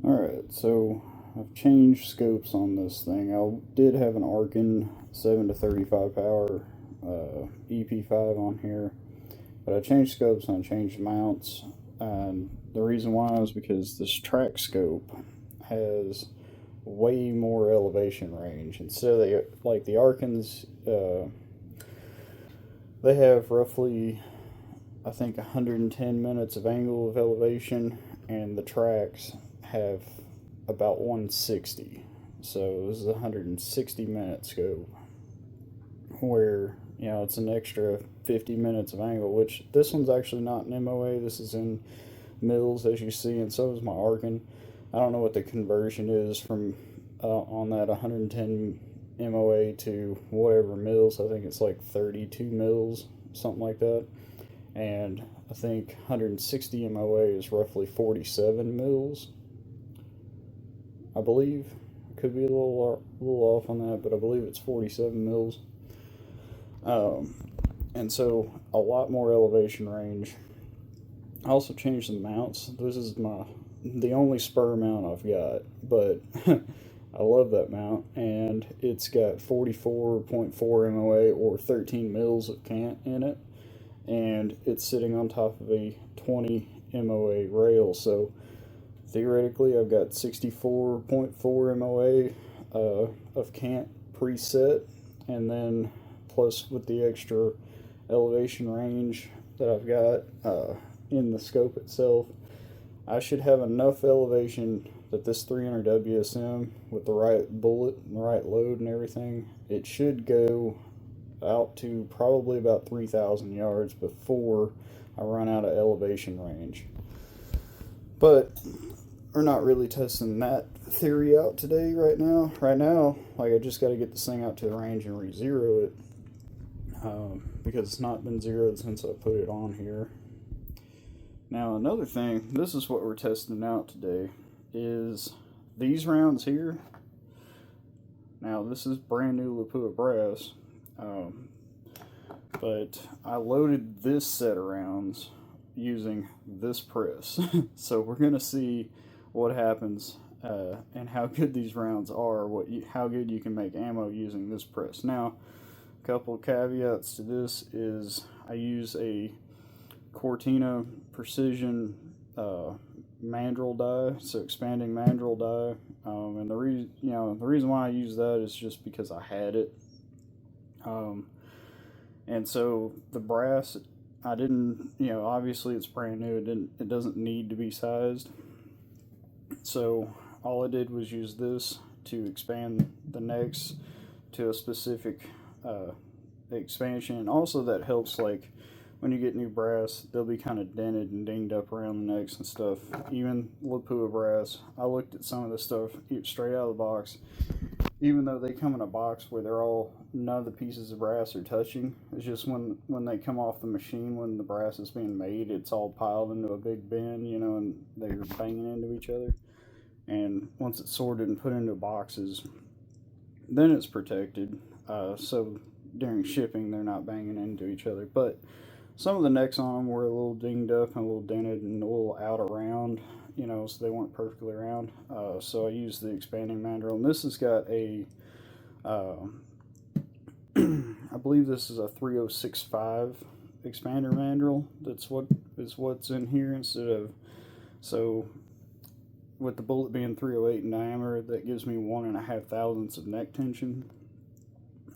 Alright, so I've changed scopes on this thing. I did have an Arkin 7 to 35 power EP5 on here, but I changed scopes and I changed mounts. And the reason why is because this track scope has way more elevation range. Instead of like the Arkins, they have roughly, I think, 110 minutes of angle of elevation, and the tracks have about 160. So this is a 160 minute scope where, it's an extra 50 minutes of angle, which this one's actually not in MOA. This is in mils, as you see, and so is my Arkin. I don't know what the conversion is from on that 110 MOA to whatever mils. I think it's like 32 mils, something like that. And I think 160 MOA is roughly 47 mils, I believe. Could be a little off on that, but I believe it's 47 mils. And so a lot more elevation range. I also changed the mounts. This is the only spur mount I've got, but I love that mount, and it's got 44.4 MOA or 13 mils of cant in it, and it's sitting on top of a 20 MOA rail. So theoretically, I've got 64.4 MOA of cant preset, and then plus with the extra elevation range that I've got in the scope itself, I should have enough elevation that this 300 WSM with the right bullet and the right load and everything, it should go out to probably about 3,000 yards before I run out of elevation range. But we're not really testing that theory out today right now. Right now, like, I just got to get this thing out to the range and re-zero it because it's not been zeroed since I put it on here. Now, another thing, this is what we're testing out today, is these rounds here. Now, this is brand new Lapua brass, but I loaded this set of rounds using this press. So we're going to see what happens and how good these rounds are, how good you can make ammo using this press. Now, a couple of caveats to this is I use a Cortina Precision mandrel die, so expanding mandrel die, and the reason why I use that is just because I had it, and so the brass, I didn't, obviously it's brand new. It doesn't need to be sized, so all I did was use this to expand the necks to a specific expansion, and also that helps, like, when you get new brass, they'll be kind of dented and dinged up around the necks and stuff. Even Lapua brass, I looked at some of this stuff straight out of the box. Even though they come in a box where none of the pieces of brass are touching, it's just when they come off the machine, when the brass is being made, it's all piled into a big bin, and they're banging into each other. And once it's sorted and put into boxes, then it's protected. So during shipping, they're not banging into each other. But some of the necks on them were a little dinged up and a little dented and a little out around, so they weren't perfectly round. So I used the expanding mandrel, and this has got a, I believe this is a 3065 expander mandrel. That's what's in here instead of, so with the bullet being 308 in diameter, that gives me 1.5 thousandths of neck tension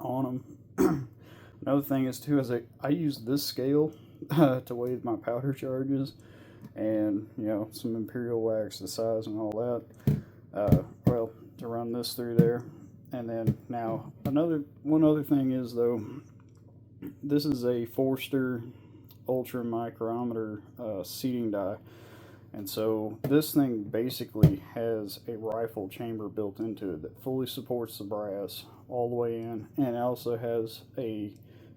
on them. Another thing is too, I use this scale to weigh my powder charges, and some Imperial wax, the size and all that. To run this through there, and then now one other thing is, though, this is a Forster Ultra Micrometer seating die, and so this thing basically has a rifle chamber built into it that fully supports the brass all the way in, and it also has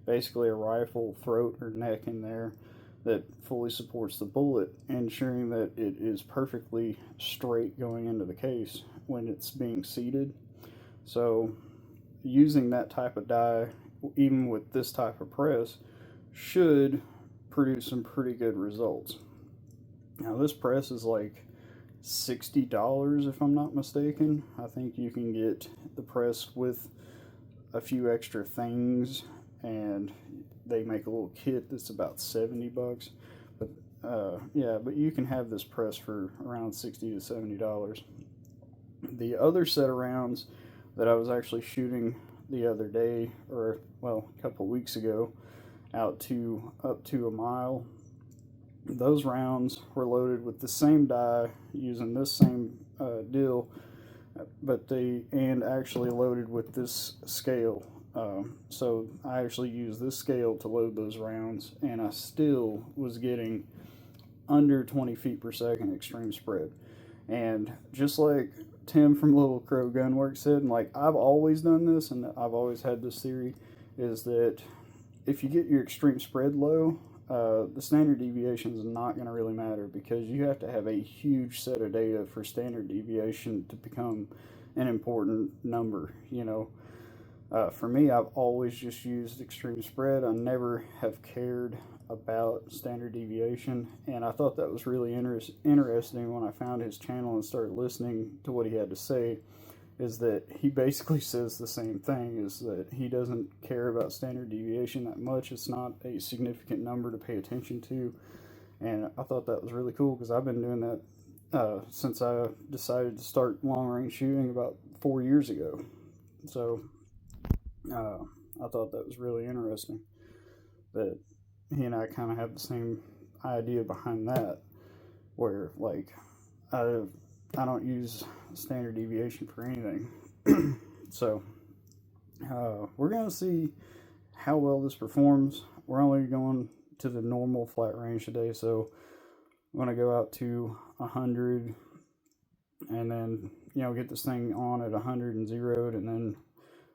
basically a rifle throat or neck in there that fully supports the bullet, ensuring that it is perfectly straight going into the case when it's being seated. So using that type of die, even with this type of press, should produce some pretty good results. Now, this press is like $60 if I'm not mistaken. I think you can get the press with a few extra things, and they make a little kit that's about $70. But yeah, but you can have this press for around $60 to $70. The other set of rounds that I was actually shooting the other day, or well, a couple weeks ago, up to a mile, those rounds were loaded with the same die using this same deal, but and actually loaded with this scale. So I actually used this scale to load those rounds, and I still was getting under 20 feet per second extreme spread. And just like Tim from Little Crow Gunworks said, and like I've always done this, and I've always had this theory, is that if you get your extreme spread low, the standard deviation is not going to really matter, because you have to have a huge set of data for standard deviation to become an important number. For me, I've always just used extreme spread. I never have cared about standard deviation, and I thought that was really interesting when I found his channel and started listening to what he had to say. Is that he basically says the same thing, is that he doesn't care about standard deviation that much. It's not a significant number to pay attention to, and I thought that was really cool, because I've been doing that since I decided to start long range shooting about 4 years ago. So I thought that was really interesting that he and I kind of have the same idea behind that, where like I don't use standard deviation for anything. So we're going to see how well this performs. We're only going to the normal flat range today, so I'm going to go out to 100 and then get this thing on at 100 and zeroed, and then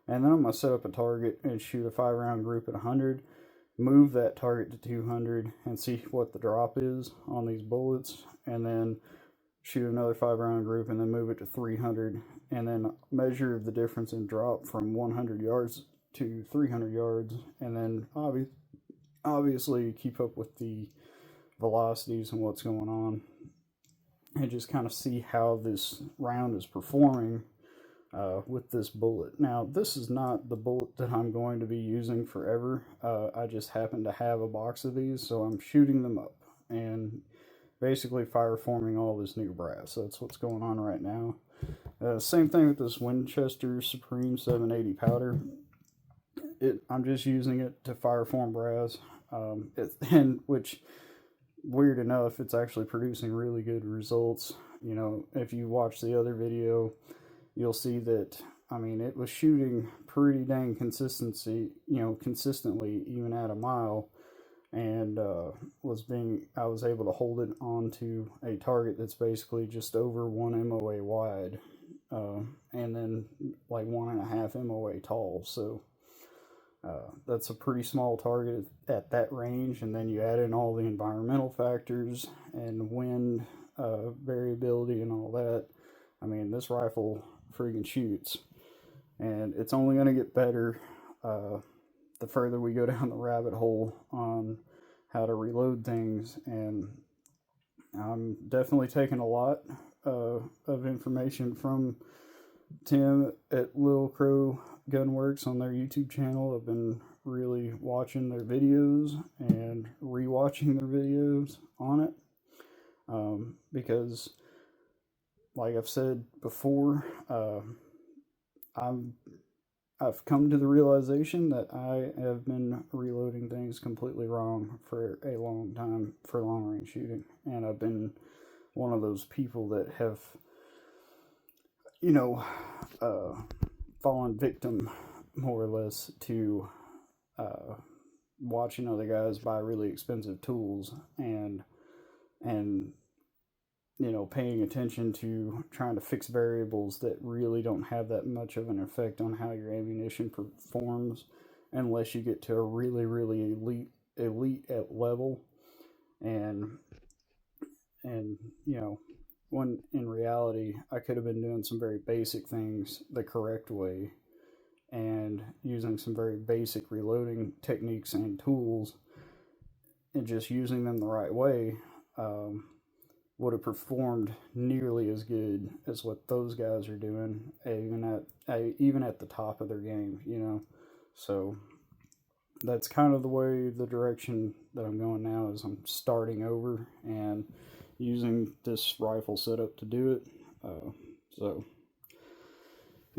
I'm going to set up a target and shoot a 5-round group at 100, move that target to 200 and see what the drop is on these bullets, and then shoot another 5-round group and then move it to 300, and then measure the difference in drop from 100 yards to 300 yards, and then obviously keep up with the velocities and what's going on, and just kind of see how this round is performing with this bullet. Now, this is not the bullet that I'm going to be using forever. I just happen to have a box of these, so I'm shooting them up and basically fire forming all this new brass. So that's what's going on right now. Same thing with this Winchester Supreme 780 powder. I'm just using it to fire form brass, and which, weird enough, it's actually producing really good results. If you watch the other video, you'll see that, I mean, it was shooting pretty dang consistently, even at a mile, and I was able to hold it onto a target that's basically just over 1 MOA wide, and then like 1.5 MOA tall. So that's a pretty small target at that range, and then you add in all the environmental factors and wind variability and all that. I mean, this rifle friggin' shoots, and it's only going to get better the further we go down the rabbit hole on how to reload things. And I'm definitely taking a lot of information from Tim at Little Crow Gunworks on their YouTube channel. I've been really watching their videos and rewatching their videos on it, because like I've said before, I've come to the realization that I have been reloading things completely wrong for a long time for long range shooting, and I've been one of those people that have, fallen victim, more or less, to watching other guys buy really expensive tools and paying attention to trying to fix variables that really don't have that much of an effect on how your ammunition performs, unless you get to a really, really elite at level. And when in reality, I could have been doing some very basic things the correct way and using some very basic reloading techniques and tools, and just using them the right way, would have performed nearly as good as what those guys are doing, even at the top of their game, you know. So that's kind of the way, the direction that I'm going now, is I'm starting over and using this rifle setup to do it. So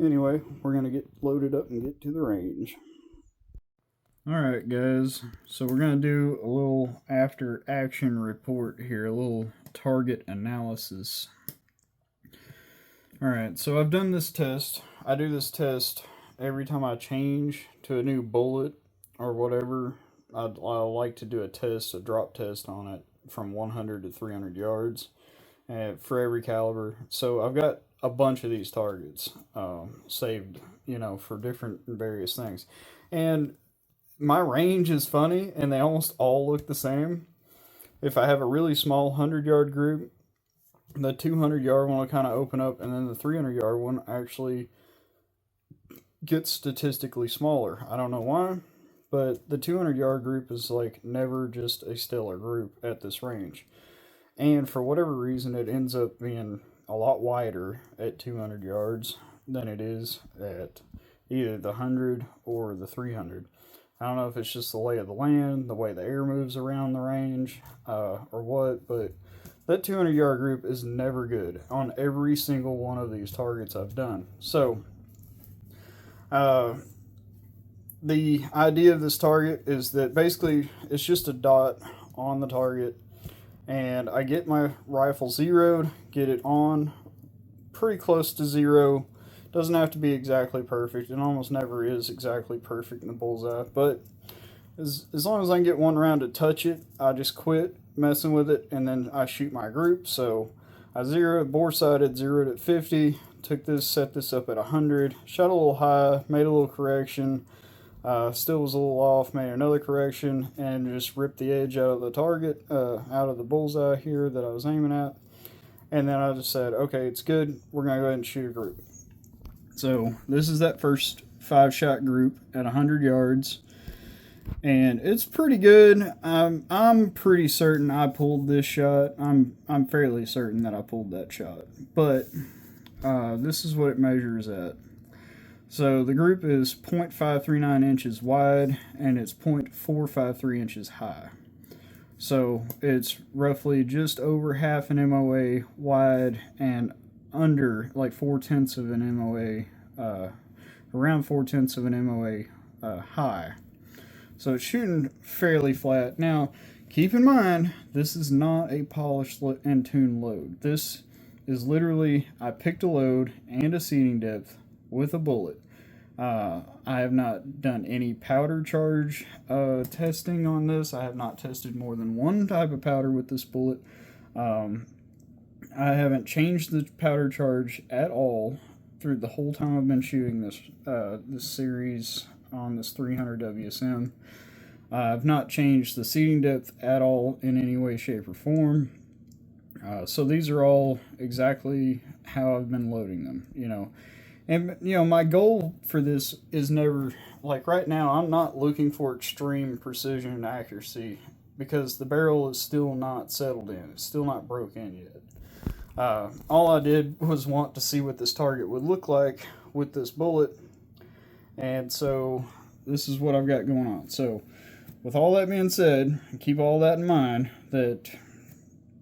anyway, we're gonna get loaded up and get to the range. Alright guys, so we're going to do a little after action report here, a little target analysis. Alright, so I've done this test. I do this test every time I change to a new bullet or whatever. I like to do a test, a drop test on it from 100 to 300 yards for every caliber. So I've got a bunch of these targets saved, you know, for different various things. And my range is funny, and they almost all look the same. If I have a really small 100-yard group, the 200-yard one will kind of open up, and then the 300-yard one actually gets statistically smaller. I don't know why, but the 200-yard group is like never just a stellar group at this range. And for whatever reason, it ends up being a lot wider at 200 yards than it is at either the 100 or the 300. I don't know if it's just the lay of the land, the way the air moves around the range, or what, but that 200-yard group is never good on every single one of these targets I've done. So, the idea of this target is that basically it's just a dot on the target, and I get my rifle zeroed, get it on pretty close to zero. Doesn't have to be exactly perfect. It almost never is exactly perfect in the bullseye. But as long as I can get one round to touch it, I just quit messing with it, and then I shoot my group. So I zeroed, bore-sighted, zeroed at 50, took this, set this up at 100, shot a little high, made a little correction, still was a little off, made another correction, and just ripped the edge out of the target, out of the bullseye here that I was aiming at. And then I just said, okay, it's good. We're going to go ahead and shoot a group. So this is that first 5-shot group at 100 yards, and it's pretty good. I'm pretty certain I pulled this shot. I'm fairly certain that I pulled that shot, but this is what it measures at. So the group is 0.539 inches wide, and it's 0.453 inches high. So it's roughly just over half an MOA wide and under like 4/10 of an MOA, around 4/10 of an MOA high. So it's shooting fairly flat. Now, keep in mind, this is not a polished and tuned load. This is literally, I picked a load and a seating depth with a bullet. I have not done any powder charge testing on this. I have not tested more than one type of powder with this bullet. I haven't changed the powder charge at all through the whole time I've been shooting this series on this 300 WSM. I've not changed the seating depth at all in any way, shape, or form. So these are all exactly how I've been loading them, you know. And, you know, my goal for this is never, like right now, I'm not looking for extreme precision and accuracy because the barrel is still not settled in. It's still not broke in yet. All I did was want to see what this target would look like with this bullet, and so this is what I've got going on. So with all that being said, keep all that in mind, that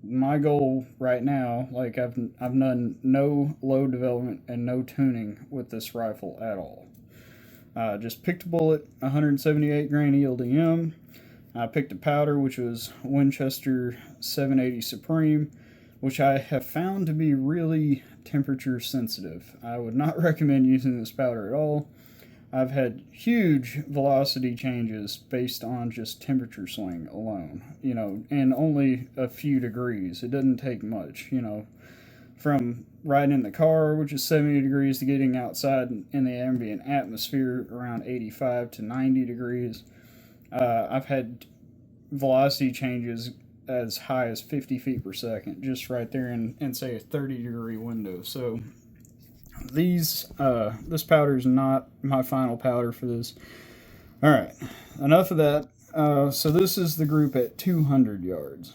my goal right now, like I've done no load development and no tuning with this rifle at all. Just picked a bullet, 178 grain ELDM. I picked a powder, which was Winchester 780 Supreme, which I have found to be really temperature sensitive. I would not recommend using this powder at all. I've had huge velocity changes based on just temperature swing alone, you know, and only a few degrees. It doesn't take much, you know, from riding in the car, which is 70 degrees, to getting outside in the ambient atmosphere around 85 to 90 degrees. I've had velocity changes as high as 50 feet per second, just right there in say a 30-degree window. So this powder is not my final powder for this. All right, enough of that. So this is the group at 200 yards.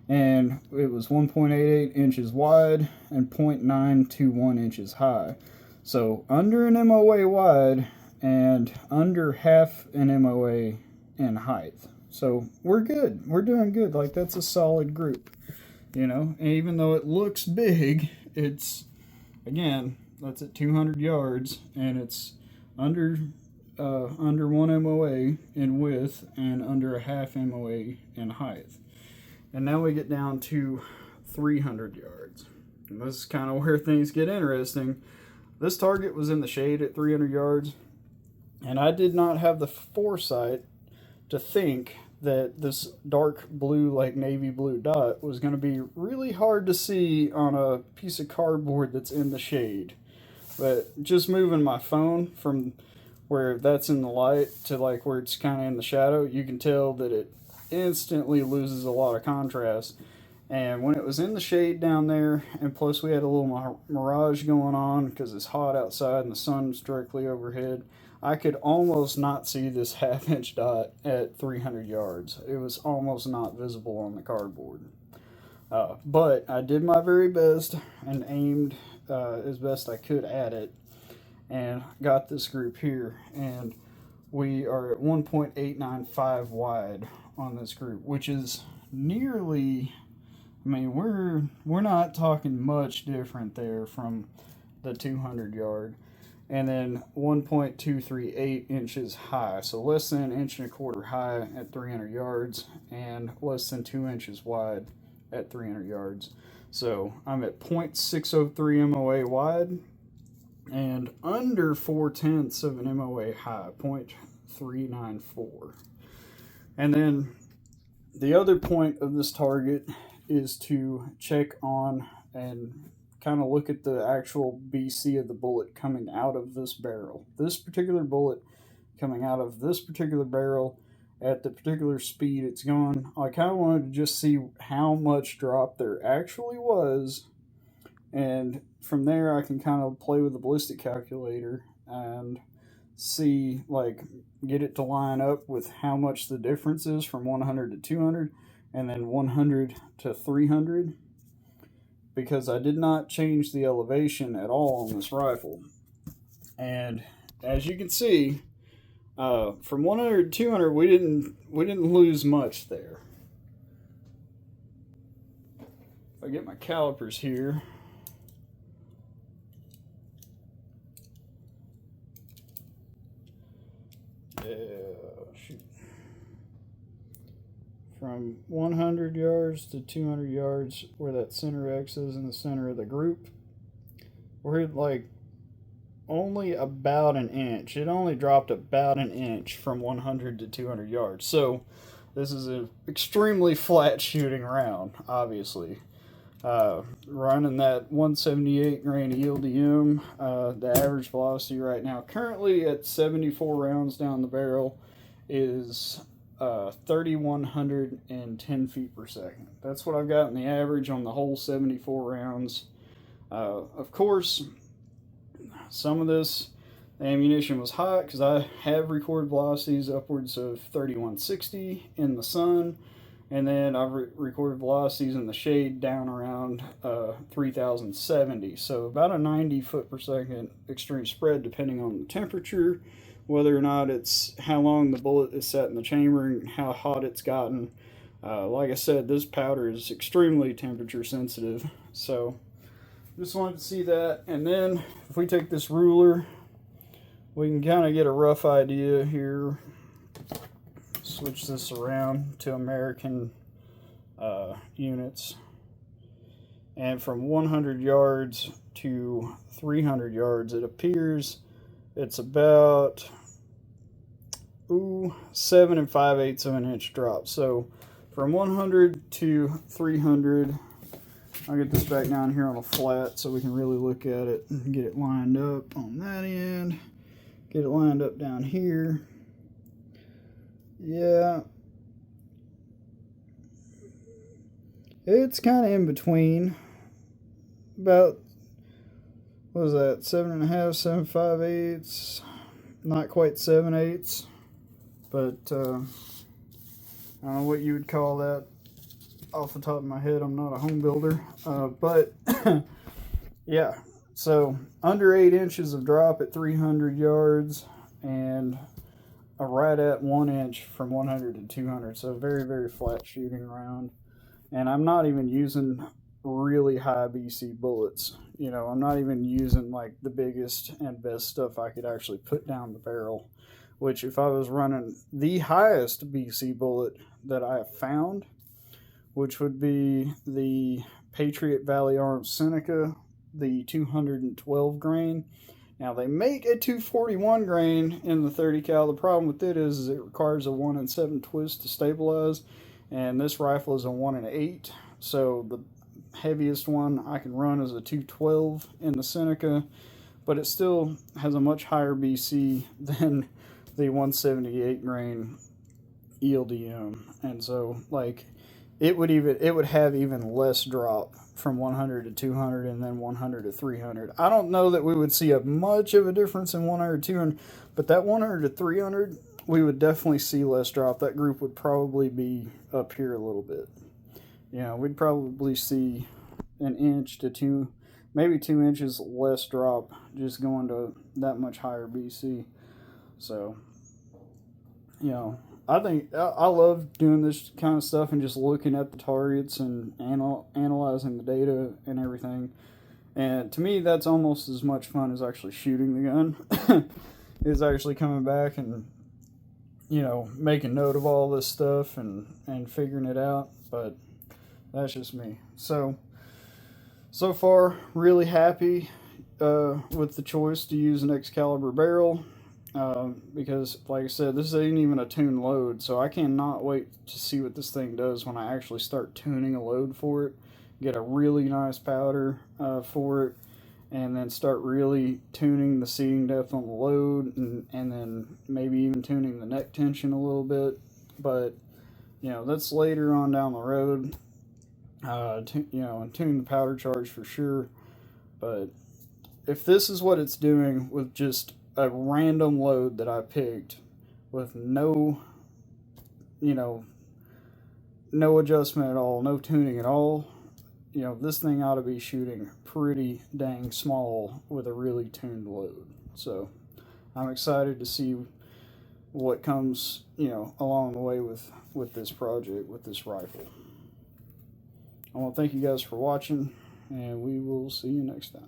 and it was 1.88 inches wide and 0.921 inches high. So under an MOA wide and under half an MOA in height. So we're good. We're doing good. Like, that's a solid group. You know, and even though it looks big, it's, again, that's at 200 yards, and it's under 1 MOA in width and under a half MOA in height. And now we get down to 300 yards. And this is kind of where things get interesting. This target was in the shade at 300 yards, and I did not have the foresight to think that this dark blue, like navy blue dot was going to be really hard to see on a piece of cardboard that's in the shade. But just moving my phone from where that's in the light to like where it's kind of in the shadow, you can tell that it instantly loses a lot of contrast. And when it was in the shade down there, and plus we had a little mirage going on because it's hot outside and the sun's directly overhead, I could almost not see this half-inch dot at 300 yards. It was almost not visible on the cardboard. But I did my very best and aimed as best I could at it and got this group here. And we are at 1.895 wide on this group, which is nearly, I mean, we're not talking much different there from the 200 yard. And then 1.238 inches high, so less than 1.25 inches high at 300 yards and less than 2 inches wide at 300 yards. So I'm at 0.603 MOA wide and under 0.4 of an MOA high, 0.394. And then the other point of this target is to check on and kind of look at the actual BC of the bullet coming out of this barrel. This particular bullet coming out of this particular barrel at the particular speed it's going. I kind of wanted to just see how much drop there actually was, and from there I can kind of play with the ballistic calculator and see, like, get it to line up with how much the difference is from 100 to 200 and then 100 to 300, because I did not change the elevation at all on this rifle. And as you can see, from 100 to 200, we didn't lose much there. If I get my calipers here, shoot. From 100 yards to 200 yards, where that center X is in the center of the group, we're at like only about an inch. It only dropped about an inch from 100 to 200 yards. So this is an extremely flat shooting round, obviously. Running that 178 grain ELDM, the average velocity right now, currently at 74 rounds down the barrel, is 3,110 feet per second. That's what I've got in the average on the whole 74 rounds. Of course, some of this ammunition was hot because I have recorded velocities upwards of 3,160 in the sun, and then I've recorded velocities in the shade down around 3,070. So about a 90 foot per second extreme spread depending on the temperature, whether or not it's how long the bullet is set in the chamber and how hot it's gotten. Like I said, this powder is extremely temperature sensitive. So just wanted to see that. And then if we take this ruler, we can kind of get a rough idea here. Switch this around to American units. And from 100 yards to 300 yards, it appears it's about 7 5/8 of an inch drop. So from 100 to 300, I'll get this back down here on a flat so we can really look at it and get it lined up on that end. Get it lined up down here. Yeah. It's kind of in between. About, what was that, 7.5, 7 5/8, not quite 7/8, but I don't know what you would call that. off the top of my head. I'm not a home builder, but yeah. So under 8 inches of drop at 300 yards, and right at 1 inch from 100 to 200. So very, very flat shooting round. And I'm not even using really high BC bullets. You know, I'm not even using like the biggest and best stuff I could actually put down the barrel. Which, if I was running the highest BC bullet that I have found, which would be the Patriot Valley Arms Seneca, the 212 grain. Now they make a 241 grain in the 30 cal. The problem with it is it requires a 1 in 7 twist to stabilize, and this rifle is a 1 in 8. So the heaviest one I can run is a 212 in the Seneca, but it still has a much higher BC than the 178 grain ELDM, and so like it would have even less drop from 100 to 200 and then 100 to 300. I don't know that we would see a much of a difference in 100 to 200, but that 100 to 300 we would definitely see less drop. That group would probably be up here a little bit. You know, we'd probably see an inch to 2, maybe 2 inches less drop just going to that much higher BC. So, you know, I think I love doing this kind of stuff and just looking at the targets and analyzing the data and everything. And to me, that's almost as much fun as actually shooting the gun. Is actually coming back and, you know, making note of all this stuff and figuring it out. But that's just me. So far, really happy with the choice to use an Excalibur barrel. Because, like I said, this ain't even a tuned load, so I cannot wait to see what this thing does when I actually start tuning a load for it, get a really nice powder for it, and then start really tuning the seating depth on the load, and then maybe even tuning the neck tension a little bit. But, you know, that's later on down the road, you know, and tune the powder charge for sure. But if this is what it's doing with just a random load that I picked with no, you know, no adjustment at all, no tuning at all, you know, this thing ought to be shooting pretty dang small with a really tuned load. So I'm excited to see what comes, you know, along the way with this project, with this rifle. I want to thank you guys for watching, and we will see you next time.